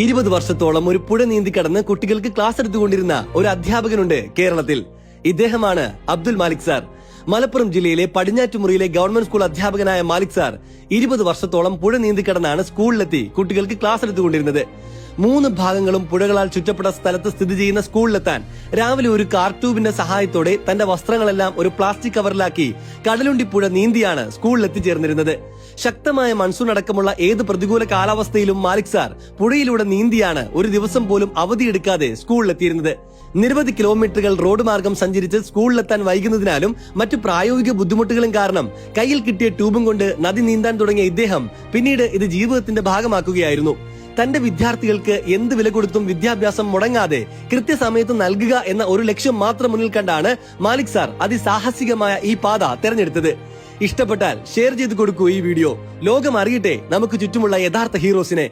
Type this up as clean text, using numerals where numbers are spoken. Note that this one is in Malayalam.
20 വർഷത്തോളം ഒരു പുഴ നീന്തി കടന്ന് കുട്ടികൾക്ക് ക്ലാസ് എടുത്തുകൊണ്ടിരുന്ന ഒരു അധ്യാപകനുണ്ട് കേരളത്തിൽ. ഇദ്ദേഹമാണ് അബ്ദുൽ മാലിക് സാർ. മലപ്പുറം ജില്ലയിലെ പടിഞ്ഞാറ്റുമുറിയിലെ ഗവൺമെന്റ് സ്കൂൾ അധ്യാപകനായ മാലിക് സാർ 20 വർഷത്തോളം പുഴ നീന്തി കടന്നാണ് സ്കൂളിലെത്തി കുട്ടികൾക്ക് ക്ലാസ് എടുത്തുകൊണ്ടിരുന്നത്. 3 ഭാഗങ്ങളും പുഴകളാൽ ചുറ്റപ്പെട്ട സ്ഥലത്ത് സ്ഥിതി ചെയ്യുന്ന സ്കൂളിലെത്താൻ രാവിലെ ഒരു കാർ ട്യൂബിന്റെ സഹായത്തോടെ തന്റെ വസ്ത്രങ്ങളെല്ലാം ഒരു പ്ലാസ്റ്റിക് കവറിലാക്കി കടലുണ്ടി പുഴ നീന്തിയാണ് സ്കൂളിലെത്തിച്ചേർന്നിരുന്നത്. ശക്തമായ മൺസൂൺ അടക്കമുള്ള ഏത് പ്രതികൂല കാലാവസ്ഥയിലും മാലിക് സാർ പുഴയിലൂടെ നീന്തിയാണ് ഒരു ദിവസം പോലും അവധിയെടുക്കാതെ സ്കൂളിലെത്തിയിരുന്നത്. നിരവധി കിലോമീറ്ററുകൾ റോഡ് മാർഗം സഞ്ചരിച്ച് സ്കൂളിലെത്താൻ വൈകുന്നതിനാലും മറ്റു പ്രായോഗിക ബുദ്ധിമുട്ടുകളും കാരണം കയ്യിൽ കിട്ടിയ ട്യൂബും കൊണ്ട് നദി നീന്താൻ തുടങ്ങിയ ഇദ്ദേഹം പിന്നീട് ഇത് ജീവിതത്തിന്റെ ഭാഗമാക്കുകയായിരുന്നു. തന്റെ വിദ്യാർത്ഥികൾക്ക് എന്ത് വില കൊടുത്തും വിദ്യാഭ്യാസം മുടങ്ങാതെ കൃത്യസമയത്ത് നൽകുക എന്ന ഒരു ലക്ഷ്യം മാത്രം മുന്നിൽ കണ്ടാണ് മാലിക് സാർ അതിസാഹസികമായ ഈ പാത തെരഞ്ഞെടുത്തത്. ഇഷ്ടപ്പെട്ടാൽ ഷെയർ ചെയ്ത് കൊടുക്കൂ ഈ വീഡിയോ. ലോകം അറിയട്ടെ നമുക്ക് ചുറ്റുമുള്ള യഥാർത്ഥ ഹീറോസിനെ.